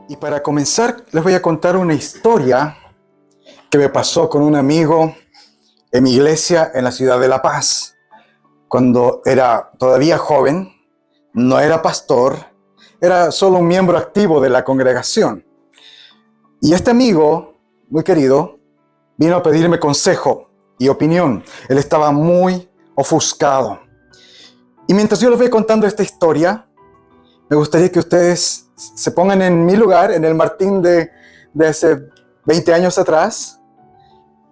Y para comenzar, les voy a contar una historia que me pasó con un amigo en mi iglesia en la ciudad de La Paz. Cuando era todavía joven, no era pastor, era solo un miembro activo de la congregación. Y este amigo, muy querido, vino a pedirme consejo y opinión. Él estaba muy ofuscado. Y mientras yo les voy contando esta historia, me gustaría que ustedes se pongan en mi lugar, en el Martín de hace 20 años atrás,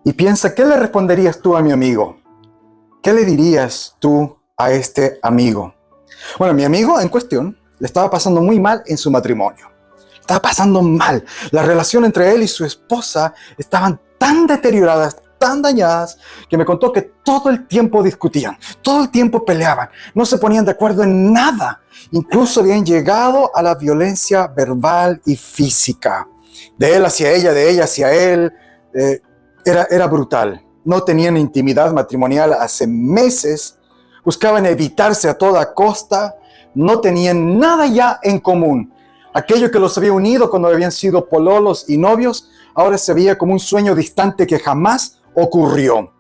y piensa, ¿qué le responderías tú a mi amigo? ¿Qué le dirías tú a este amigo? Bueno, mi amigo en cuestión le estaba pasando muy mal en su matrimonio. Estaba pasando mal. La relación entre él y su esposa estaban tan deterioradas, tan dañadas, que me contó que todo el tiempo discutían, todo el tiempo peleaban, no se ponían de acuerdo en nada. Incluso habían llegado a la violencia verbal y física. De él hacia ella, de ella hacia él. Era brutal. No tenían intimidad matrimonial hace meses. Buscaban evitarse a toda costa. No tenían nada ya en común. Aquello que los había unido cuando habían sido pololos y novios, ahora se veía como un sueño distante que jamás ocurrió.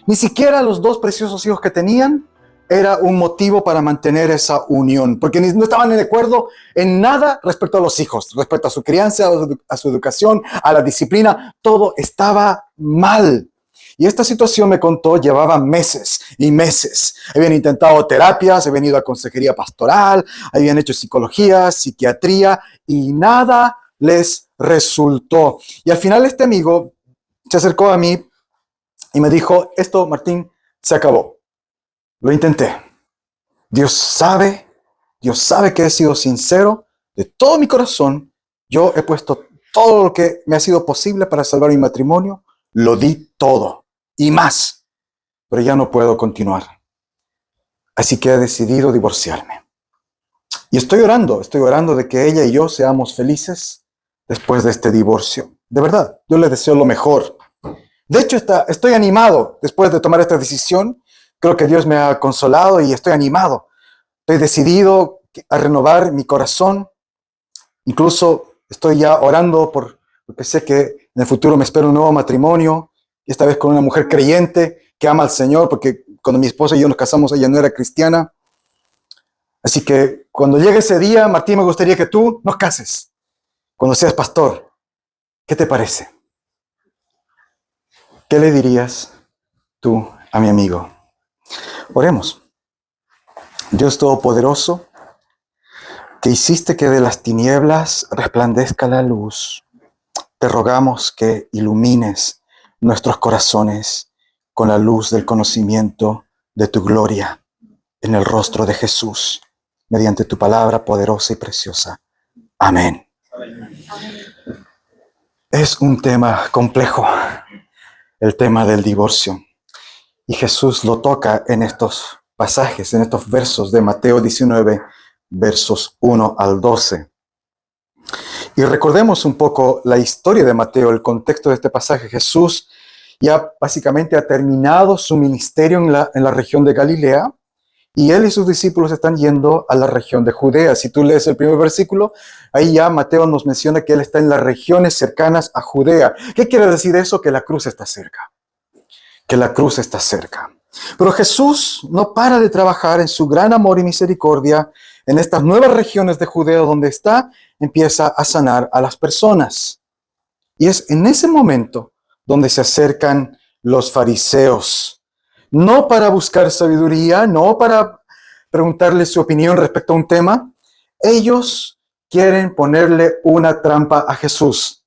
Ni siquiera los dos preciosos hijos que tenían era un motivo para mantener esa unión, porque no estaban de acuerdo en nada respecto a los hijos, respecto a su crianza, a su educación, a la disciplina. Todo estaba mal. Y esta situación, me contó, llevaba meses y meses. Habían intentado terapias, habían ido a consejería pastoral, habían hecho psicología, psiquiatría, y nada les resultó. Y al final este amigo se acercó a mí y me dijo, esto, Martín, se acabó. Lo intenté. Dios sabe que he sido sincero de todo mi corazón. Yo he puesto todo lo que me ha sido posible para salvar mi matrimonio. Lo di todo y más, pero ya no puedo continuar. Así que he decidido divorciarme. Y estoy orando de que ella y yo seamos felices después de este divorcio. De verdad, yo le deseo lo mejor. De hecho, estoy animado después de tomar esta decisión. Creo que Dios me ha consolado y estoy animado. Estoy decidido a renovar mi corazón. Incluso estoy ya orando porque sé que en el futuro me espera un nuevo matrimonio, y esta vez con una mujer creyente que ama al Señor, porque cuando mi esposa y yo nos casamos, ella no era cristiana. Así que cuando llegue ese día, Martín, me gustaría que tú nos cases. Cuando seas pastor, ¿qué te parece? ¿Qué le dirías tú a mi amigo? Oremos. Dios Todopoderoso, que hiciste que de las tinieblas resplandezca la luz, te rogamos que ilumines nuestros corazones con la luz del conocimiento de tu gloria en el rostro de Jesús, mediante tu palabra poderosa y preciosa. Amén. Es un tema complejo, el tema del divorcio. Y Jesús lo toca en estos pasajes, en estos versos de Mateo 19, versos 1 al 12. Y recordemos un poco la historia de Mateo, el contexto de este pasaje. Jesús ya básicamente ha terminado su ministerio en la región de Galilea, y él y sus discípulos están yendo a la región de Judea. Si tú lees el primer versículo, ahí ya Mateo nos menciona que él está en las regiones cercanas a Judea. ¿Qué quiere decir eso? Que la cruz está cerca. Que la cruz está cerca. Pero Jesús no para de trabajar en su gran amor y misericordia en estas nuevas regiones de Judea donde está, empieza a sanar a las personas. Y es en ese momento donde se acercan los fariseos. No para buscar sabiduría, no para preguntarle su opinión respecto a un tema. Ellos quieren ponerle una trampa a Jesús.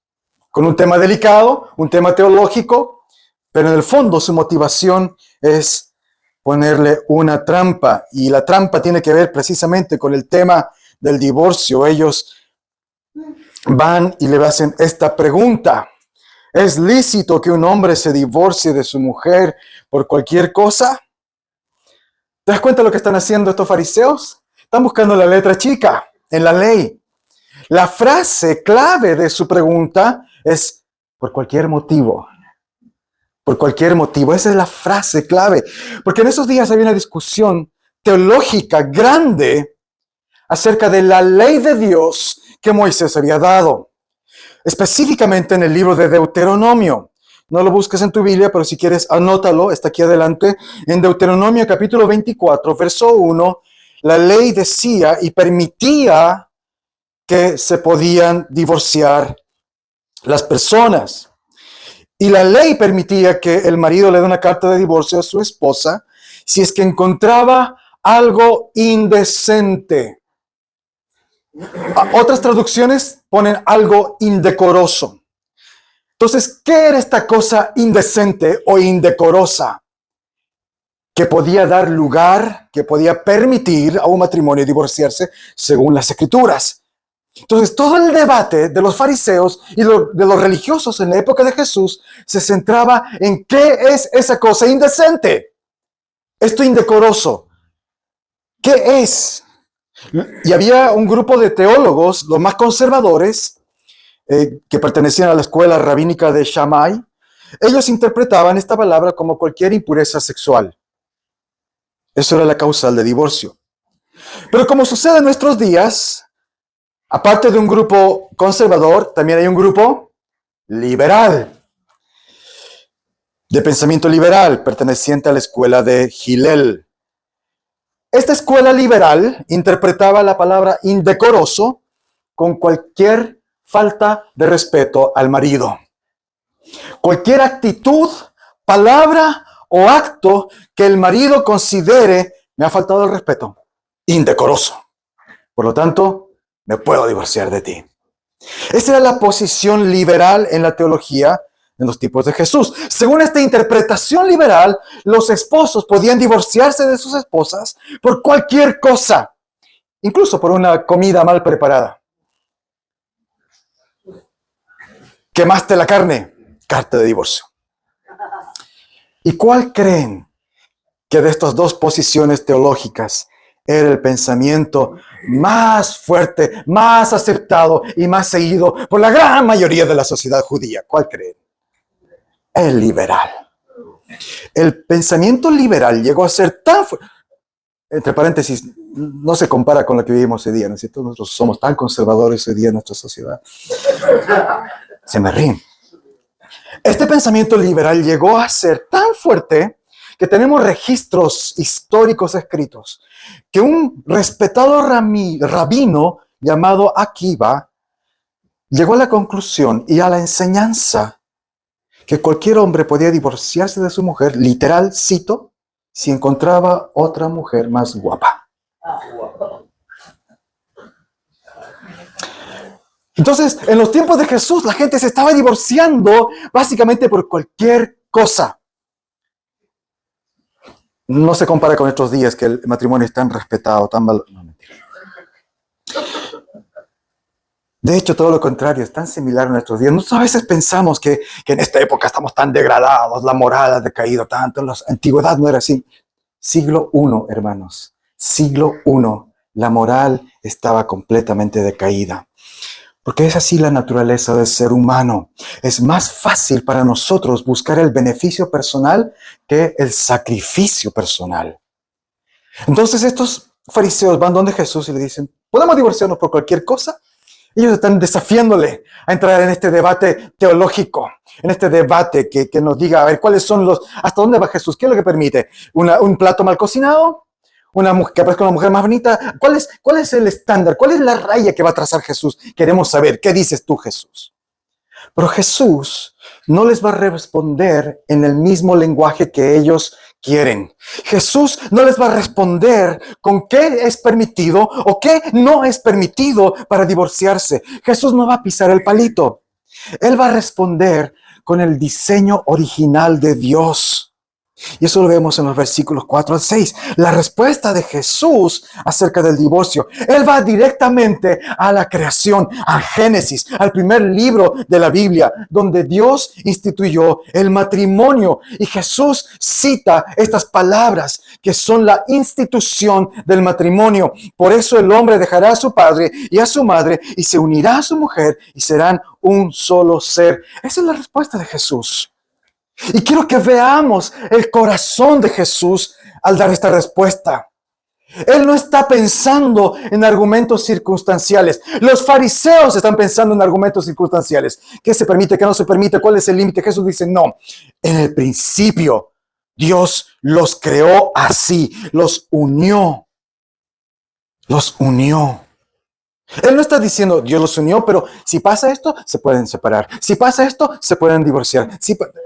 Con un tema delicado, un tema teológico, pero en el fondo su motivación es ponerle una trampa. Y la trampa tiene que ver precisamente con el tema del divorcio. Ellos van y le hacen esta pregunta. ¿Es lícito que un hombre se divorcie de su mujer por cualquier cosa? ¿Te das cuenta de lo que están haciendo estos fariseos? Están buscando la letra chica en la ley. La frase clave de su pregunta es por cualquier motivo. Por cualquier motivo. Esa es la frase clave. Porque en esos días había una discusión teológica grande acerca de la ley de Dios que Moisés había dado. Específicamente en el libro de Deuteronomio. No lo busques en tu Biblia, pero si quieres, anótalo, está aquí adelante. En Deuteronomio capítulo 24, verso 1, la ley decía y permitía que se podían divorciar las personas. Y la ley permitía que el marido le dé una carta de divorcio a su esposa si es que encontraba algo indecente. Otras traducciones ponen algo indecoroso. Entonces, ¿qué era esta cosa indecente o indecorosa? Que podía dar lugar, que podía permitir a un matrimonio divorciarse según las Escrituras. Entonces, todo el debate de los fariseos y de los religiosos en la época de Jesús se centraba en qué es esa cosa indecente. Esto indecoroso. ¿Qué es? Y había un grupo de teólogos, los más conservadores, que pertenecían a la escuela rabínica de Shammai. Ellos interpretaban esta palabra como cualquier impureza sexual. Eso era la causal de divorcio. Pero como sucede en nuestros días, aparte de un grupo conservador, también hay un grupo liberal, de pensamiento liberal, perteneciente a la escuela de Hillel. Esta escuela liberal interpretaba la palabra indecoroso con cualquier falta de respeto al marido. Cualquier actitud, palabra o acto que el marido considere me ha faltado el respeto, indecoroso. Por lo tanto, me puedo divorciar de ti. Esa era la posición liberal en la teología en los tiempos de Jesús. Según esta interpretación liberal, los esposos podían divorciarse de sus esposas por cualquier cosa, incluso por una comida mal preparada. Quemaste la carne, carta de divorcio. ¿Y cuál creen que de estas dos posiciones teológicas era el pensamiento más fuerte, más aceptado y más seguido por la gran mayoría de la sociedad judía? ¿Cuál creen? El liberal. El pensamiento liberal llegó a ser tan fuerte, entre paréntesis, no se compara con lo que vivimos hoy día, ¿no es cierto? Nosotros somos tan conservadores hoy día en nuestra sociedad. Se me ríen. Este pensamiento liberal llegó a ser tan fuerte que tenemos registros históricos escritos que un respetado rabino llamado Akiva llegó a la conclusión y a la enseñanza que cualquier hombre podía divorciarse de su mujer, literal, cito, si encontraba otra mujer más guapa. Entonces, en los tiempos de Jesús, la gente se estaba divorciando básicamente por cualquier cosa. No se compara con estos días que el matrimonio es tan respetado, tan valorado. No, mentira. De hecho, todo lo contrario, es tan similar a nuestros días. Nosotros a veces pensamos que en esta época estamos tan degradados, la moral ha decaído tanto. En la antigüedad no era así. Siglo I, hermanos. Siglo I, la moral estaba completamente decaída. Porque es así la naturaleza del ser humano. Es más fácil para nosotros buscar el beneficio personal que el sacrificio personal. Entonces estos fariseos van donde Jesús y le dicen, ¿podemos divorciarnos por cualquier cosa? Ellos están desafiándole a entrar en este debate teológico, en este debate que nos diga, a ver, ¿cuáles son hasta dónde va Jesús? ¿Qué es lo que permite? ¿Un plato mal cocinado? Que aparezca una mujer más bonita. ¿Cuál es el estándar? ¿Cuál es la raya que va a trazar Jesús? Queremos saber, ¿qué dices tú, Jesús? Pero Jesús no les va a responder en el mismo lenguaje que ellos quieren. Jesús no les va a responder con qué es permitido o qué no es permitido para divorciarse. Jesús no va a pisar el palito. Él va a responder con el diseño original de Dios. Y eso lo vemos en los versículos 4 al 6. La respuesta de Jesús acerca del divorcio. Él va directamente a la creación, al Génesis, al primer libro de la Biblia, donde Dios instituyó el matrimonio. Y Jesús cita estas palabras que son la institución del matrimonio. Por eso el hombre dejará a su padre y a su madre y se unirá a su mujer y serán un solo ser. Esa es la respuesta de Jesús. Y quiero que veamos el corazón de Jesús al dar esta respuesta. Él no está pensando en argumentos circunstanciales. Los fariseos están pensando en argumentos circunstanciales. ¿Qué se permite, qué no se permite? ¿Cuál es el límite? Jesús dice, no. En el principio, Dios los creó así, los unió. Los unió. Él no está diciendo, Dios los unió, pero si pasa esto, se pueden separar. Si pasa esto, se pueden divorciar.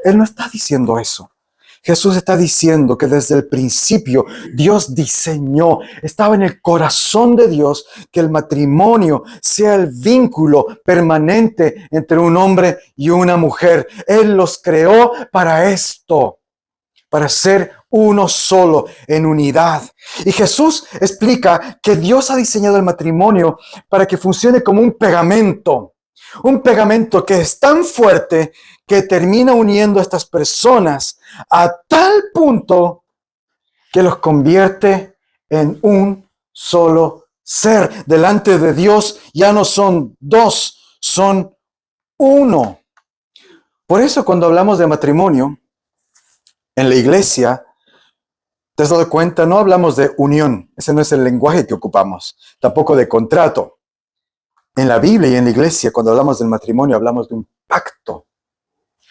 Él no está diciendo eso. Jesús está diciendo que desde el principio Dios diseñó, estaba en el corazón de Dios que el matrimonio sea el vínculo permanente entre un hombre y una mujer. Él los creó para esto, para ser uno solo en unidad. Y Jesús explica que Dios ha diseñado el matrimonio para que funcione como un pegamento que es tan fuerte que termina uniendo a estas personas a tal punto que los convierte en un solo ser. Delante de Dios ya no son dos, son uno. Por eso cuando hablamos de matrimonio en la iglesia, ¿te has dado cuenta? No hablamos de unión. Ese no es el lenguaje que ocupamos. Tampoco de contrato. En la Biblia y en la iglesia, cuando hablamos del matrimonio, hablamos de un pacto.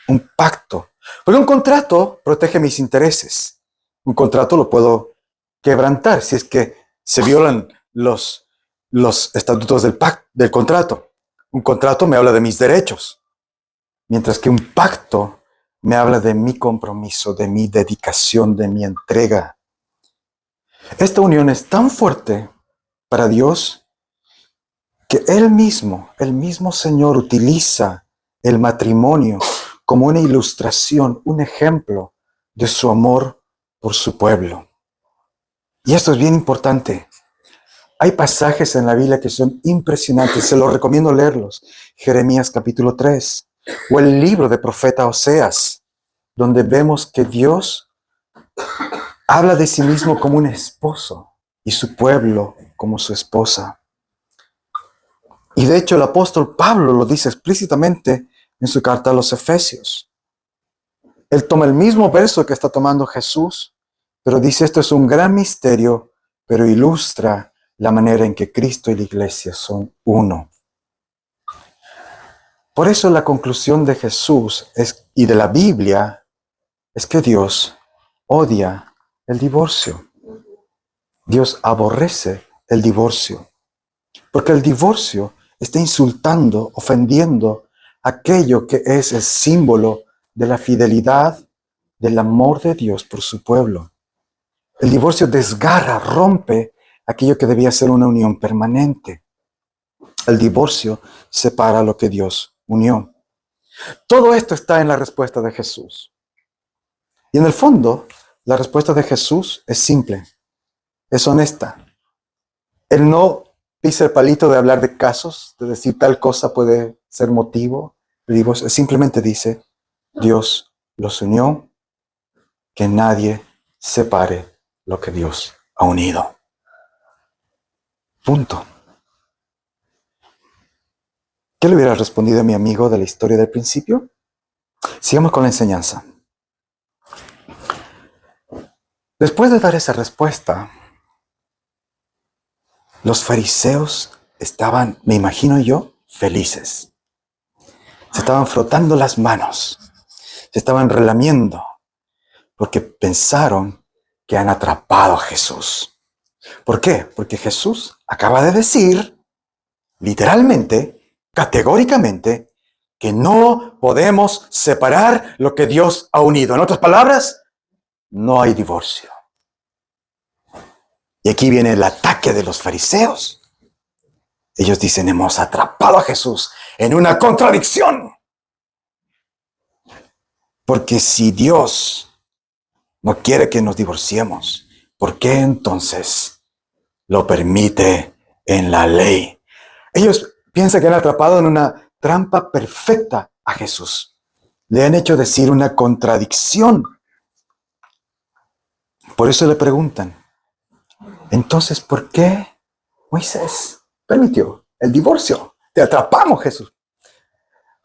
Un pacto. Porque un contrato protege mis intereses. Un contrato lo puedo quebrantar si es que se violan los estatutos del contrato. Un contrato me habla de mis derechos. Mientras que un pacto me habla de mi compromiso, de mi dedicación, de mi entrega. Esta unión es tan fuerte para Dios que Él mismo Señor utiliza el matrimonio como una ilustración, un ejemplo de su amor por su pueblo. Y esto es bien importante. Hay pasajes en la Biblia que son impresionantes, se los recomiendo leerlos. Jeremías capítulo 3 o el libro de profeta Oseas, donde vemos que Dios habla de sí mismo como un esposo y su pueblo como su esposa. Y de hecho el apóstol Pablo lo dice explícitamente en su carta a los Efesios. Él toma el mismo verso que está tomando Jesús, pero dice esto es un gran misterio, pero ilustra la manera en que Cristo y la iglesia son uno. Por eso la conclusión de Jesús y de la Biblia es que Dios odia el divorcio. Dios aborrece el divorcio. Porque el divorcio está insultando, ofendiendo aquello que es el símbolo de la fidelidad, del amor de Dios por su pueblo. El divorcio desgarra, rompe aquello que debía ser una unión permanente. El divorcio separa lo que Dios unió. Todo esto está en la respuesta de Jesús. Y en el fondo, la respuesta de Jesús es simple, es honesta. Él no pisa el palito de hablar de casos, de decir tal cosa puede ser motivo de divorcio. Simplemente dice, Dios los unió, que nadie separe lo que Dios ha unido. Punto. ¿Qué le hubiera respondido a mi amigo de la historia del principio? Sigamos con la enseñanza. Después de dar esa respuesta, los fariseos estaban, me imagino yo, felices. Se estaban frotando las manos, se estaban relamiendo, porque pensaron que han atrapado a Jesús. ¿Por qué? Porque Jesús acaba de decir, literalmente, categóricamente, que no podemos separar lo que Dios ha unido. En otras palabras, no hay divorcio. Y aquí viene el ataque de los fariseos. Ellos dicen, hemos atrapado a Jesús en una contradicción. Porque si Dios no quiere que nos divorciemos, ¿por qué entonces lo permite en la ley? Ellos piensan que han atrapado en una trampa perfecta a Jesús. Le han hecho decir una contradicción. Por eso le preguntan, entonces, ¿por qué Moisés permitió el divorcio? Te atrapamos, Jesús.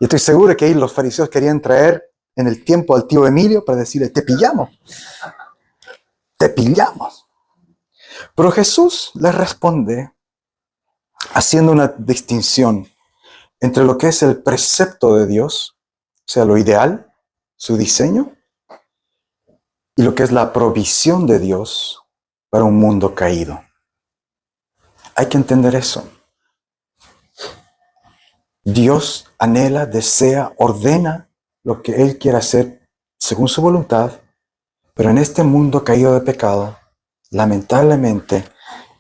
Y estoy seguro que ahí los fariseos querían traer en el tiempo al tío Emilio para decirle, te pillamos. Te pillamos. Pero Jesús les responde haciendo una distinción entre lo que es el precepto de Dios, o sea, lo ideal, su diseño, y lo que es la provisión de Dios para un mundo caído. Hay que entender eso. Dios anhela, desea, ordena lo que Él quiere hacer según su voluntad, pero en este mundo caído de pecado, lamentablemente,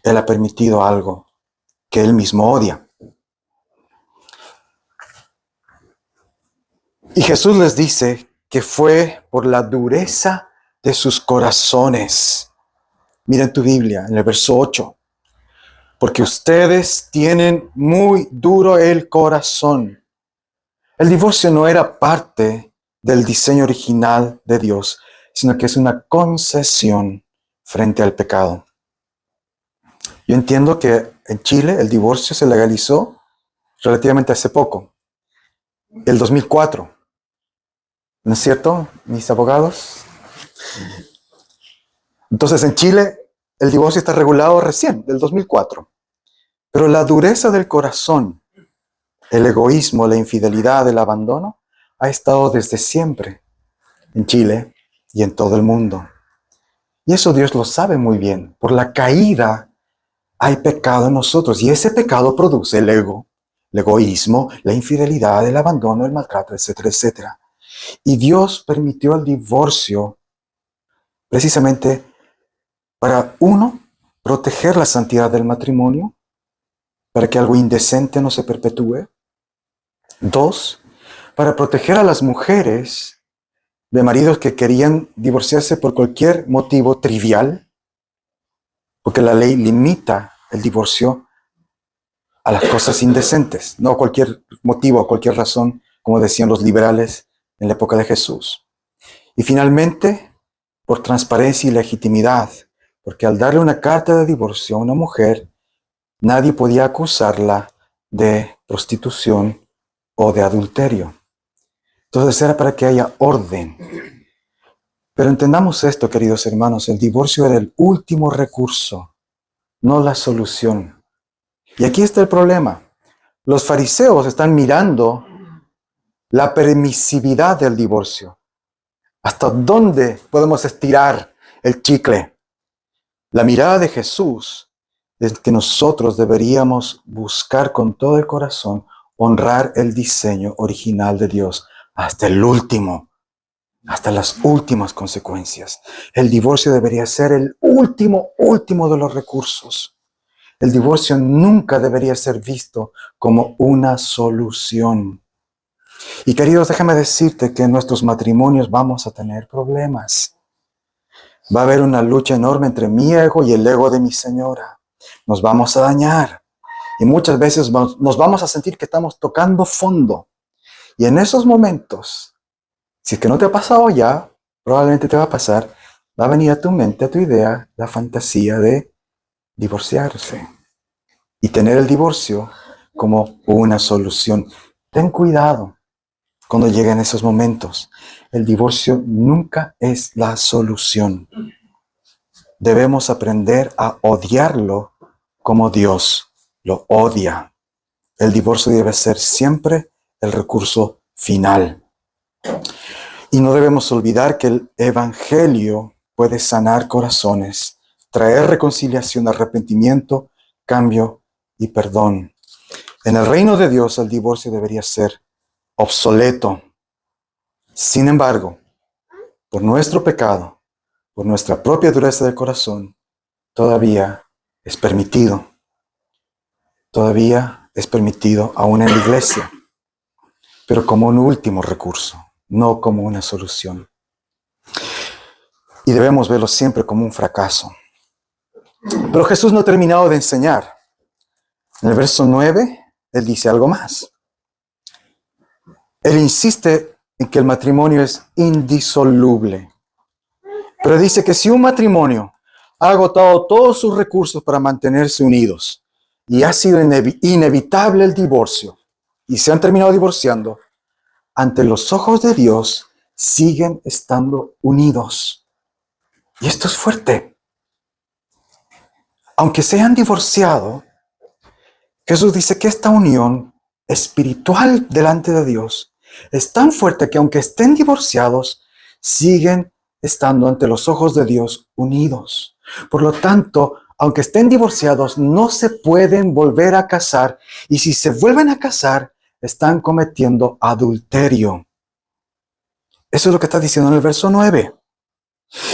Él ha permitido algo que Él mismo odia. Y Jesús les dice que fue por la dureza de sus corazones. Miren tu Biblia, en el verso 8. Porque ustedes tienen muy duro el corazón. El divorcio no era parte del diseño original de Dios, sino que es una concesión frente al pecado. Yo entiendo que en Chile el divorcio se legalizó relativamente hace poco, el 2004. ¿No es cierto, mis abogados? Entonces en Chile el divorcio está regulado recién, del 2004. Pero la dureza del corazón, el egoísmo, la infidelidad, el abandono, ha estado desde siempre en Chile y en todo el mundo. Y eso Dios lo sabe muy bien. Por la caída hay pecado en nosotros y ese pecado produce el ego, el egoísmo, la infidelidad, el abandono, el maltrato, etcétera, etcétera. Y Dios permitió el divorcio precisamente para, uno, proteger la santidad del matrimonio, para que algo indecente no se perpetúe. Dos, para proteger a las mujeres de maridos que querían divorciarse por cualquier motivo trivial, porque la ley limita el divorcio a las cosas indecentes, no cualquier motivo, cualquier razón, como decían los liberales en la época de Jesús. Y finalmente, por transparencia y legitimidad, porque al darle una carta de divorcio a una mujer, nadie podía acusarla de prostitución o de adulterio. Entonces era para que haya orden. Pero entendamos esto, queridos hermanos, el divorcio era el último recurso, no la solución. Y aquí está el problema. Los fariseos están mirando la permisividad del divorcio. ¿Hasta dónde podemos estirar el chicle? La mirada de Jesús es que nosotros deberíamos buscar con todo el corazón honrar el diseño original de Dios hasta el último, hasta las últimas consecuencias. El divorcio debería ser el último de los recursos. El divorcio nunca debería ser visto como una solución. Y queridos, déjame decirte que en nuestros matrimonios vamos a tener problemas. Va a haber una lucha enorme entre mi ego y el ego de mi señora. Nos vamos a dañar. Y muchas veces nos vamos a sentir que estamos tocando fondo. Y en esos momentos, si es que no te ha pasado ya, probablemente te va a pasar, va a venir a tu mente, a tu idea, la fantasía de divorciarse. Y tener el divorcio como una solución. Ten cuidado cuando lleguen esos momentos. El divorcio nunca es la solución. Debemos aprender a odiarlo como Dios lo odia. El divorcio debe ser siempre el recurso final. Y no debemos olvidar que el Evangelio puede sanar corazones, traer reconciliación, arrepentimiento, cambio y perdón. En el reino de Dios el divorcio debería ser obsoleto. Sin embargo, por nuestro pecado, por nuestra propia dureza del corazón, todavía es permitido. Todavía es permitido aún en la iglesia, pero como un último recurso, no como una solución. Y debemos verlo siempre como un fracaso. Pero Jesús no ha terminado de enseñar. En el verso 9, Él dice algo más. Él insiste en que el matrimonio es indisoluble. Pero dice que si un matrimonio ha agotado todos sus recursos para mantenerse unidos y ha sido inevitable el divorcio y se han terminado divorciando, ante los ojos de Dios siguen estando unidos. Y esto es fuerte. aunque se hayan divorciado, Jesús dice que esta unión espiritual delante de Dios es tan fuerte que aunque estén divorciados, siguen estando ante los ojos de Dios unidos. Por lo tanto, aunque estén divorciados, no se pueden volver a casar, y si se vuelven a casar, están cometiendo adulterio. Eso es lo que está diciendo en el verso 9.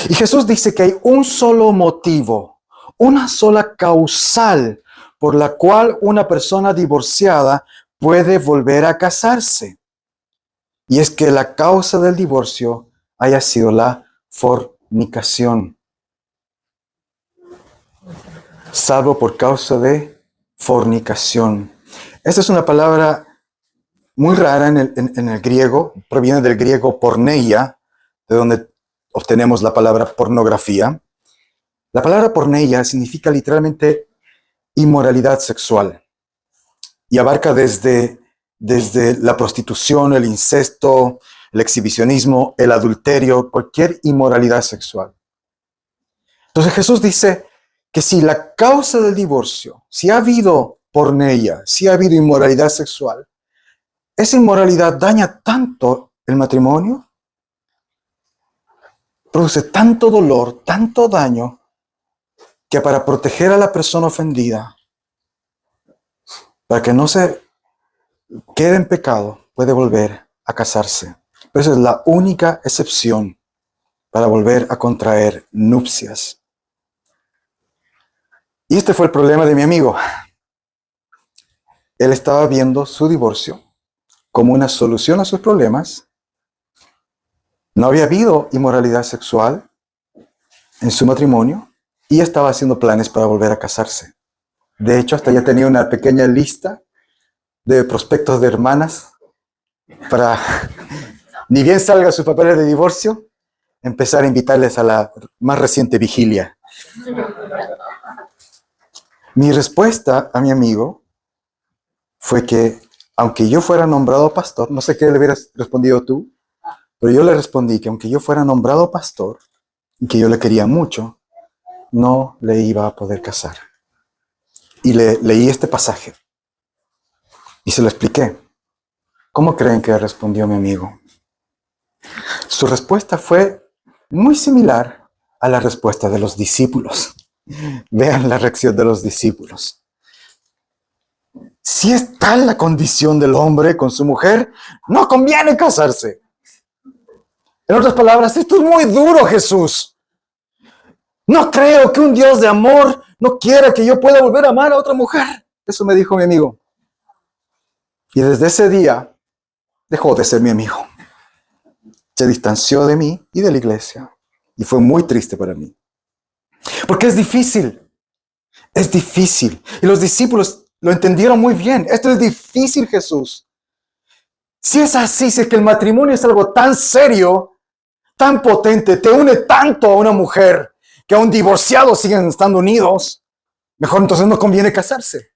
Y Jesús dice que hay un solo motivo, una sola causal por la cual una persona divorciada puede volver a casarse. Y es que la causa del divorcio haya sido la fornicación. Salvo por causa de fornicación. Esta es una palabra muy rara en el griego, proviene del griego porneia, de donde obtenemos la palabra pornografía. La palabra porneia significa literalmente inmoralidad sexual y abarca desde la prostitución, el incesto, el exhibicionismo, el adulterio, cualquier inmoralidad sexual. Entonces Jesús dice que si la causa del divorcio, si ha habido porneia, si ha habido inmoralidad sexual, esa inmoralidad daña tanto el matrimonio, produce tanto dolor, tanto daño, que para proteger a la persona ofendida, para que no se quede en pecado, puede volver a casarse. Pero esa es la única excepción para volver a contraer nupcias. Y este fue el problema de mi amigo. Él estaba viendo su divorcio como una solución a sus problemas. No había habido inmoralidad sexual en su matrimonio y estaba haciendo planes para volver a casarse. De hecho, hasta ya tenía una pequeña lista de prospectos de hermanas para, ni bien salga sus papeles de divorcio, empezar a invitarles a la más reciente vigilia. Mi respuesta a mi amigo fue que, aunque yo fuera nombrado pastor, no sé qué le hubieras respondido tú, pero yo le respondí que aunque yo fuera nombrado pastor y que yo le quería mucho, no le iba a poder casar. Y le leí este pasaje y se lo expliqué. ¿Cómo creen que respondió mi amigo? Su respuesta fue muy similar a la respuesta de los discípulos. Vean la reacción de los discípulos. Si es tal la condición del hombre con su mujer, no conviene casarse. En otras palabras, esto es muy duro, Jesús. No creo que un Dios de amor no quiera que yo pueda volver a amar a otra mujer. Eso me dijo mi amigo. Y desde ese día dejó de ser mi amigo. Se distanció de mí y de la iglesia. Y fue muy triste para mí. Porque es difícil. Es difícil. Y los discípulos lo entendieron muy bien. Esto es difícil, Jesús. Si es así, si es que el matrimonio es algo tan serio, tan potente, te une tanto a una mujer, que a un divorciado siguen estando unidos, mejor entonces no conviene casarse.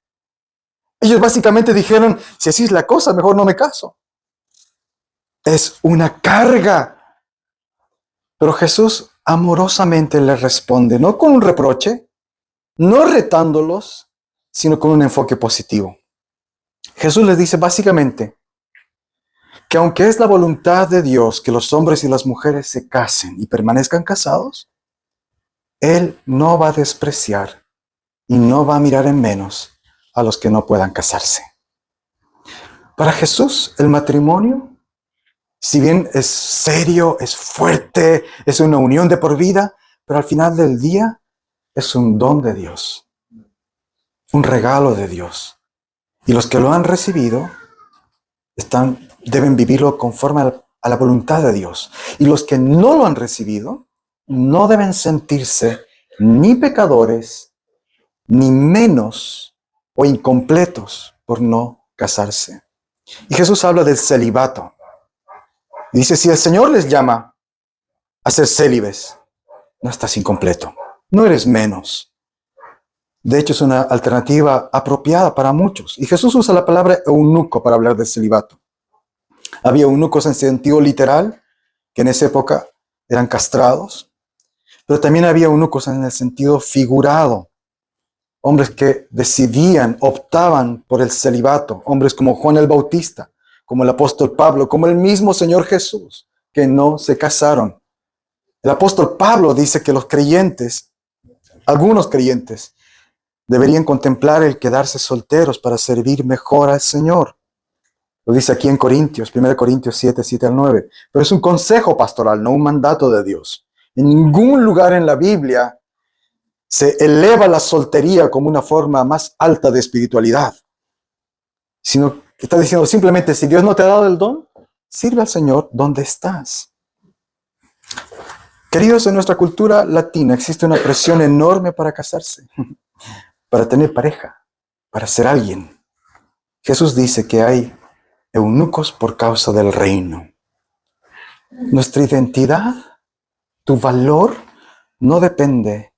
Ellos básicamente dijeron, si así es la cosa, mejor no me caso. Es una carga. Pero Jesús amorosamente les responde, no con un reproche, no retándolos, sino con un enfoque positivo. Jesús les dice básicamente que aunque es la voluntad de Dios que los hombres y las mujeres se casen y permanezcan casados, Él no va a despreciar y no va a mirar en menos a los que no puedan casarse. Para Jesús, el matrimonio, si bien es serio, es fuerte, es una unión de por vida, pero al final del día es un don de Dios, un regalo de Dios. Y los que lo han recibido deben vivirlo conforme a la voluntad de Dios. Y los que no lo han recibido no deben sentirse ni pecadores, ni menos o incompletos por no casarse. Y Jesús habla del celibato. Y dice, si el Señor les llama a ser célibes, no estás incompleto, no eres menos. De hecho, es una alternativa apropiada para muchos. Y Jesús usa la palabra eunuco para hablar del celibato. Había eunucos en sentido literal, que en esa época eran castrados, pero también había eunucos en el sentido figurado, hombres que decidían, optaban por el celibato, hombres como Juan el Bautista, como el apóstol Pablo, como el mismo Señor Jesús, que no se casaron. El apóstol Pablo dice que los creyentes, algunos creyentes, deberían contemplar el quedarse solteros para servir mejor al Señor. Lo dice aquí en Corintios, 1 Corintios 7, 7 al 9. Pero es un consejo pastoral, no un mandato de Dios. En ningún lugar en la Biblia se eleva la soltería como una forma más alta de espiritualidad. Sino que está diciendo simplemente, si Dios no te ha dado el don, sirve al Señor donde estás. Queridos, en nuestra cultura latina existe una presión enorme para casarse, para tener pareja, para ser alguien. Jesús dice que hay eunucos por causa del reino. Nuestra identidad, tu valor, no depende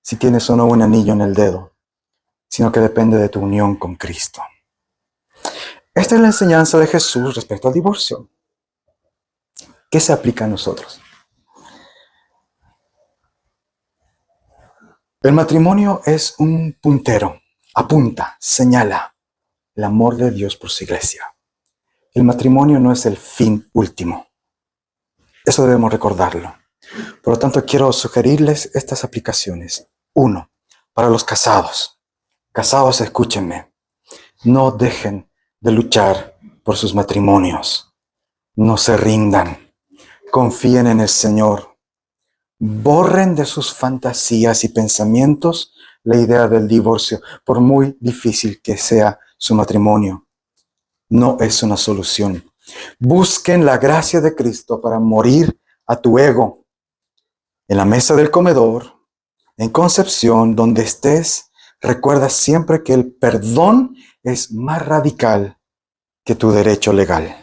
si tienes o no un anillo en el dedo, sino que depende de tu unión con Cristo. Esta es la enseñanza de Jesús respecto al divorcio. ¿Qué se aplica a nosotros? El matrimonio es un puntero, apunta, señala el amor de Dios por su iglesia. El matrimonio no es el fin último. Eso debemos recordarlo. Por lo tanto, quiero sugerirles estas aplicaciones. 1. Para los casados. Casados, escúchenme. No dejen de luchar por sus matrimonios. No se rindan. Confíen en el Señor. Borren de sus fantasías y pensamientos la idea del divorcio, por muy difícil que sea su matrimonio. No es una solución. Busquen la gracia de Cristo para morir a tu ego. En la mesa del comedor, en Concepción, donde estés, recuerda siempre que el perdón es más radical que tu derecho legal.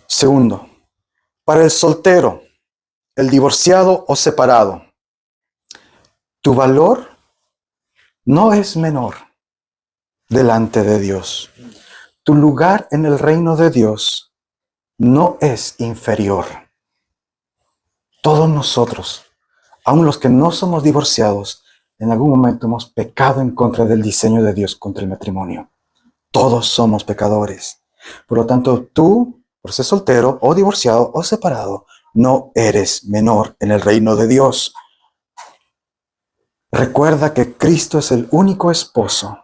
2. Para el soltero, el divorciado o separado, tu valor no es menor delante de Dios. Tu lugar en el reino de Dios no es inferior. Todos nosotros, aun los que no somos divorciados, en algún momento hemos pecado en contra del diseño de Dios contra el matrimonio. Todos somos pecadores. Por lo tanto, tú, por ser soltero o divorciado o separado, no eres menor en el reino de Dios. Recuerda que Cristo es el único esposo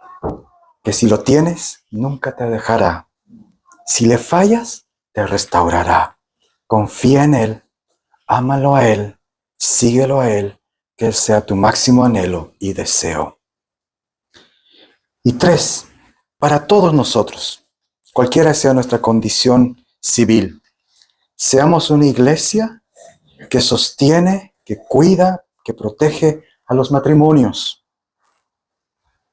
que si lo tienes, nunca te dejará. Si le fallas, te restaurará. Confía en Él, ámalo a Él, síguelo a Él, que Él sea tu máximo anhelo y deseo. Y 3, para todos nosotros, cualquiera sea nuestra condición civil, seamos una iglesia que sostiene, que cuida, que protege a los matrimonios,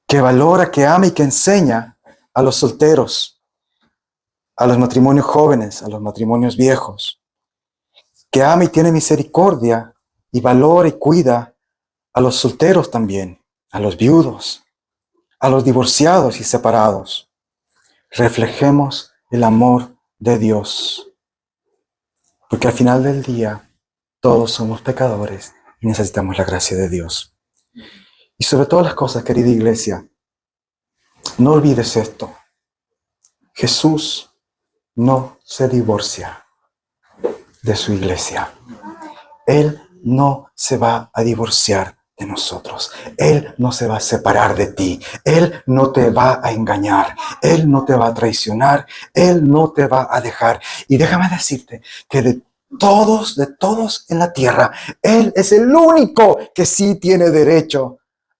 que valora, que ama y que enseña a los solteros, a los matrimonios jóvenes, a los matrimonios viejos, que ama y tiene misericordia y valora y cuida a los solteros también, a los viudos, a los divorciados y separados. Reflejemos el amor de Dios, porque al final del día todos somos pecadores y necesitamos la gracia de Dios. Y sobre todas las cosas, querida iglesia, no olvides esto. Jesús no se divorcia de su iglesia. Él no se va a divorciar de nosotros. Él no se va a separar de ti. Él no te va a engañar. Él no te va a traicionar. Él no te va a dejar. Y déjame decirte que de todos en la tierra, Él es el único que sí tiene derecho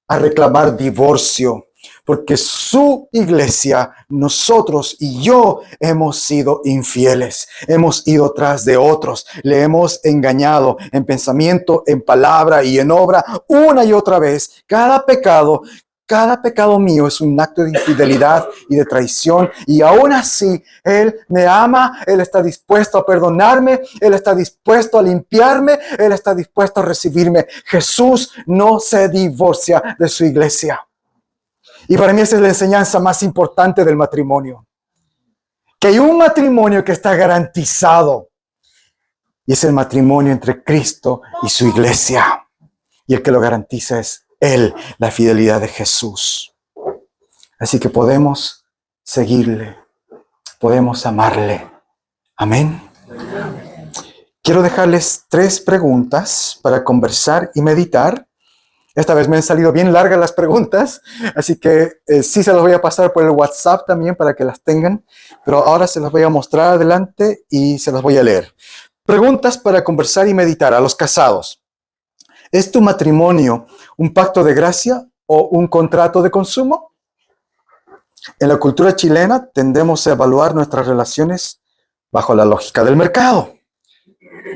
a reclamar divorcio. Porque su iglesia, nosotros y yo hemos sido infieles. Hemos ido tras de otros. Le hemos engañado en pensamiento, en palabra y en obra una y otra vez. Cada pecado mío es un acto de infidelidad y de traición. Y aún así, Él me ama. Él está dispuesto a perdonarme. Él está dispuesto a limpiarme. Él está dispuesto a recibirme. Jesús no se divorcia de su iglesia. Y para mí esa es la enseñanza más importante del matrimonio. Que hay un matrimonio que está garantizado. Y es el matrimonio entre Cristo y su iglesia. Y el que lo garantiza es Él, la fidelidad de Jesús. Así que podemos seguirle, podemos amarle. Amén. Quiero dejarles 3 preguntas para conversar y meditar. Esta vez me han salido bien largas las preguntas, así que sí se las voy a pasar por el WhatsApp también para que las tengan, pero ahora se las voy a mostrar adelante y se las voy a leer. Preguntas para conversar y meditar a los casados. ¿Es tu matrimonio un pacto de gracia o un contrato de consumo? En la cultura chilena tendemos a evaluar nuestras relaciones bajo la lógica del mercado.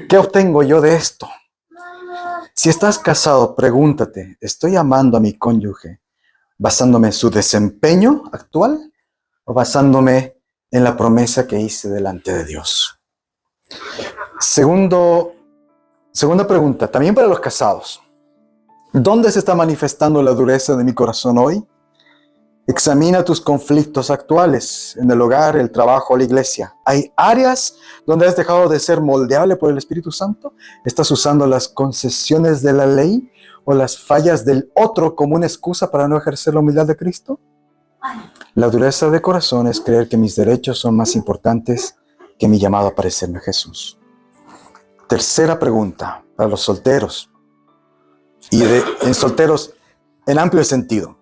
¿Qué obtengo yo de esto? Si estás casado, pregúntate, ¿estoy amando a mi cónyuge basándome en su desempeño actual o basándome en la promesa que hice delante de Dios? Segunda pregunta, también para los casados. ¿Dónde se está manifestando la dureza de mi corazón hoy? Examina tus conflictos actuales en el hogar, el trabajo, la iglesia. ¿Hay áreas donde has dejado de ser moldeable por el Espíritu Santo? ¿Estás usando las concesiones de la ley o las fallas del otro como una excusa para no ejercer la humildad de Cristo? La dureza de corazón es creer que mis derechos son más importantes que mi llamado a parecerme a Jesús. Tercera pregunta para los solteros. Y en solteros en amplio sentido.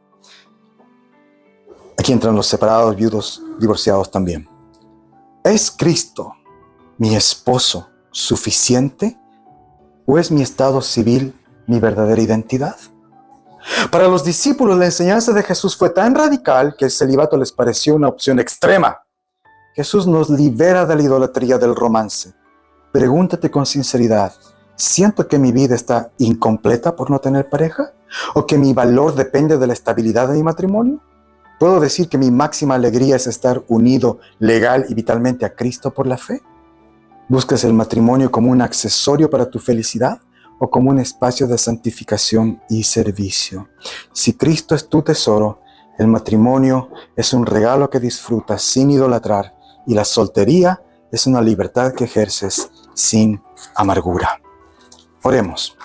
Aquí entran los separados, viudos, divorciados también. ¿Es Cristo, mi esposo, suficiente? ¿O es mi estado civil mi verdadera identidad? Para los discípulos, la enseñanza de Jesús fue tan radical que el celibato les pareció una opción extrema. Jesús nos libera de la idolatría del romance. Pregúntate con sinceridad, ¿siento que mi vida está incompleta por no tener pareja? ¿O que mi valor depende de la estabilidad de mi matrimonio? ¿Puedo decir que mi máxima alegría es estar unido legal y vitalmente a Cristo por la fe? ¿Buscas el matrimonio como un accesorio para tu felicidad o como un espacio de santificación y servicio? Si Cristo es tu tesoro, el matrimonio es un regalo que disfrutas sin idolatrar y la soltería es una libertad que ejerces sin amargura. Oremos.